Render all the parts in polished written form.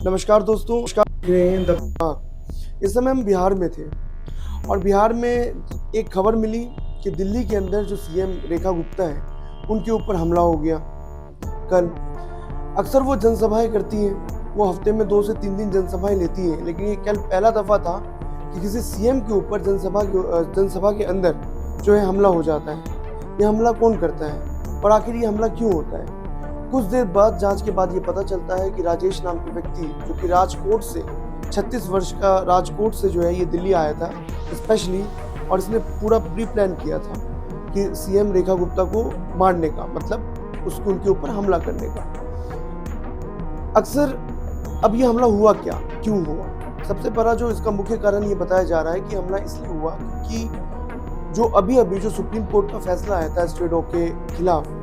नमस्कार दोस्तों, इस समय हम बिहार में थे और बिहार में एक खबर मिली कि दिल्ली के अंदर जो सीएम रेखा गुप्ता है, उनके ऊपर हमला हो गया कल। अक्सर वो जनसभाएं करती हैं, वो हफ्ते में 2 से 3 दिन जनसभाएं लेती हैं, लेकिन ये कल पहला दफ़ा था कि किसी सीएम के ऊपर जनसभा के अंदर जो है हमला हो जाता है। ये हमला कौन करता है और आखिर ये हमला क्यों होता है? कुछ देर बाद जांच के बाद ये पता चलता है कि राजेश नाम के व्यक्ति, जो कि राजकोट से 36 वर्ष का राजकोट से जो है ये दिल्ली आया था स्पेशली, और इसने पूरा प्री प्लान किया था कि सीएम रेखा गुप्ता को मारने का, मतलब उसको उनके ऊपर हमला करने का। अक्सर अब ये हमला हुआ क्या, क्यों हुआ? सबसे बड़ा जो इसका मुख्य कारण ये बताया जा रहा है कि हमला इसलिए हुआ क्योंकि जो अभी जो सुप्रीम कोर्ट का फैसला आया था स्ट्रे डॉग के खिलाफ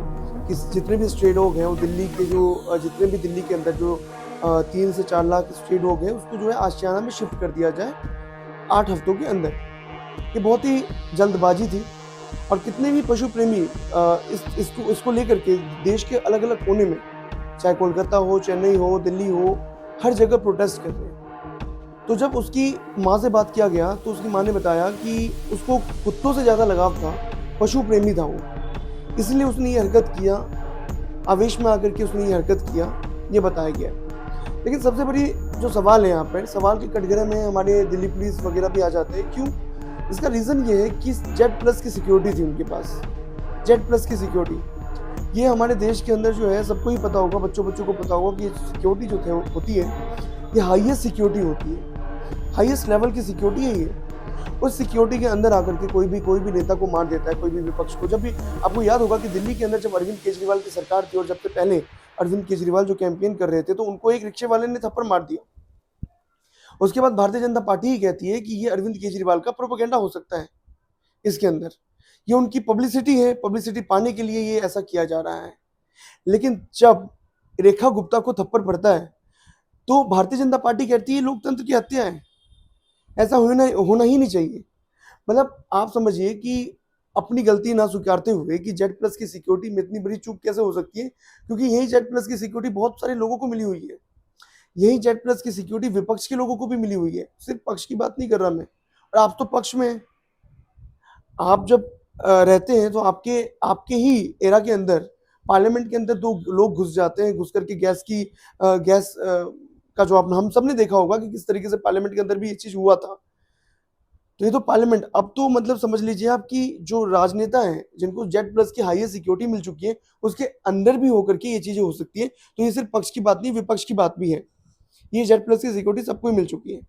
कि जितने भी स्ट्रे डॉग हैं वो दिल्ली के जितने भी दिल्ली के अंदर जो 3 से 4 लाख स्ट्रे डॉग हैं उसको जो है आशियाना में शिफ्ट कर दिया जाए 8 हफ्तों के अंदर। ये बहुत ही जल्दबाजी थी और कितने भी पशु प्रेमी इसको लेकर के देश के अलग अलग कोने में, चाहे कोलकाता हो, चेन्नई हो, दिल्ली हो, हर जगह प्रोटेस्ट कर रहे हैं। तो जब उसकी माँ से बात किया गया तो उसकी माँ ने बताया कि उसको कुत्तों से ज़्यादा लगाव था, पशु प्रेमी था वो, इसलिए उसने ये हरकत किया, आवेश में आकर के उसने ये हरकत किया, ये बताया गया। लेकिन सबसे बड़ी जो सवाल है यहाँ पर, सवाल के कटघरे में हमारे दिल्ली पुलिस वगैरह भी आ जाते हैं। क्यों? इसका रीज़न ये है कि जेड प्लस की सिक्योरिटी थी उनके पास, जेड प्लस की सिक्योरिटी। ये हमारे देश के अंदर जो है सबको ही पता होगा, बच्चों को पता होगा कि सिक्योरिटी जो होती है ये हाईएस्ट सिक्योरिटी होती है, हाईएस्ट लेवल की सिक्योरिटी है ये। उस सिक्योरिटी के अंदर आकर के कोई भी नेता को मार देता है, कोई भी विपक्ष को। जब भी आपको याद होगा कि दिल्ली के अंदर जब अरविंद केजरीवाल की सरकार थी और जब से पहले अरविंद केजरीवाल जो कैंपेन कर रहे थे, तो उनको एक रिक्शे वाले ने थप्पड़ मार दिया। उसके बाद भारतीय जनता पार्टी ही कहती है कि ये अरविंद केजरीवाल का प्रोपेगेंडा हो सकता है इसके अंदर, ये उनकी पब्लिसिटी है, पब्लिसिटी पाने के लिए ये ऐसा किया जा रहा है। लेकिन जब रेखा गुप्ता को थप्पड़ पड़ता है तो भारतीय जनता पार्टी कहती है लोकतंत्र की हत्या है, ऐसा होना ही नहीं चाहिए। मतलब आप समझिए कि अपनी गलती ना स्वीकारते हुए कि जेड प्लस की सिक्योरिटी में इतनी बड़ी चूक कैसे हो सकती है, क्योंकि यही जेड प्लस की सिक्योरिटी बहुत सारे लोगों को मिली हुई है। यही जेड प्लस की सिक्योरिटी विपक्ष के लोगों को भी मिली हुई है। सिर्फ पक्ष की बात नहीं कर रहा मैं, और आप तो पक्ष में हैं। आप जब रहते हैं तो आपके ही एरा के अंदर पार्लियामेंट के अंदर 2 लोग घुस जाते हैं, घुस करके गैस का जो हम सब ने देखा होगा कि किस तरीके से पार्लियामेंट के अंदर भी ये चीज़ हुआ था। तो ये तो पार्लियामेंट, अब तो मतलब समझ लीजिए आप कि जो राजनेता हैं, जिनको जेड प्लस की हाईएस्ट सिक्योरिटी मिल चुकी है, उसके अंदर भी होकर के ये चीज़ें हो सकती है। तो ये सिर्फ पक्ष की बात नहीं, विपक्ष की बात भी है। ये जेड प्लस की सिक्योरिटी सबको ही मिल चुकी है।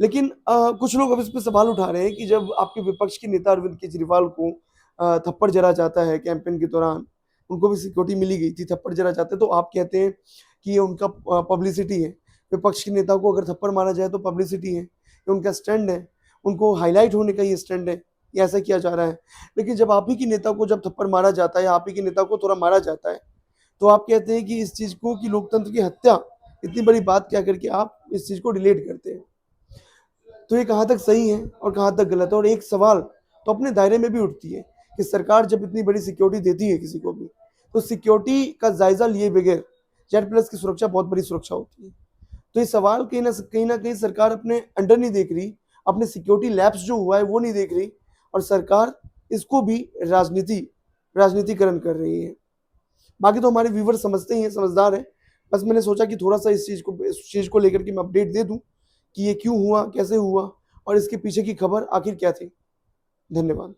लेकिन कुछ लोग अब इस पे सवाल उठा रहे हैं कि जब आपके विपक्ष के नेता अरविंद केजरीवाल को थप्पड़ जरा जाता है कैंपेन के दौरान, उनको भी सिक्योरिटी मिली गई थी, थप्पड़ जरा जाते हैं, तो आप कहते हैं कि ये उनका पब्लिसिटी है। विपक्ष के नेता को अगर थप्पड़ मारा जाए तो पब्लिसिटी है, ये उनका स्टैंड है, उनको हाईलाइट होने का ये स्टैंड है, ये ऐसा किया जा रहा है। लेकिन जब आप ही के नेता को जब थप्पड़ मारा जाता है या आप ही के नेता को थोड़ा मारा जाता है, तो आप कहते हैं कि इस चीज़ को कि लोकतंत्र की हत्या, इतनी बड़ी बात क्या करके आप इस चीज़ को डिलीट करते हैं। तो ये कहाँ तक सही है और कहाँ तक गलत है? और एक सवाल तो अपने दायरे में भी उठती है कि सरकार जब इतनी बड़ी सिक्योरिटी देती है किसी को भी, तो सिक्योरिटी का जायजा लिए बगैर जेड प्लस की सुरक्षा बहुत बड़ी सुरक्षा होती है। तो ये सवाल कहीं ना कहीं सरकार अपने अंडर नहीं देख रही, अपने सिक्योरिटी लैब्स जो हुआ है वो नहीं देख रही, और सरकार इसको भी राजनीतिकरण कर रही है। बाकी तो हमारे व्यूवर समझते ही हैं, समझदार हैं। बस मैंने सोचा कि थोड़ा सा इस चीज़ को लेकर के मैं अपडेट दे दूं कि ये क्यों हुआ, कैसे हुआ और इसके पीछे की खबर आखिर क्या थी। धन्यवाद।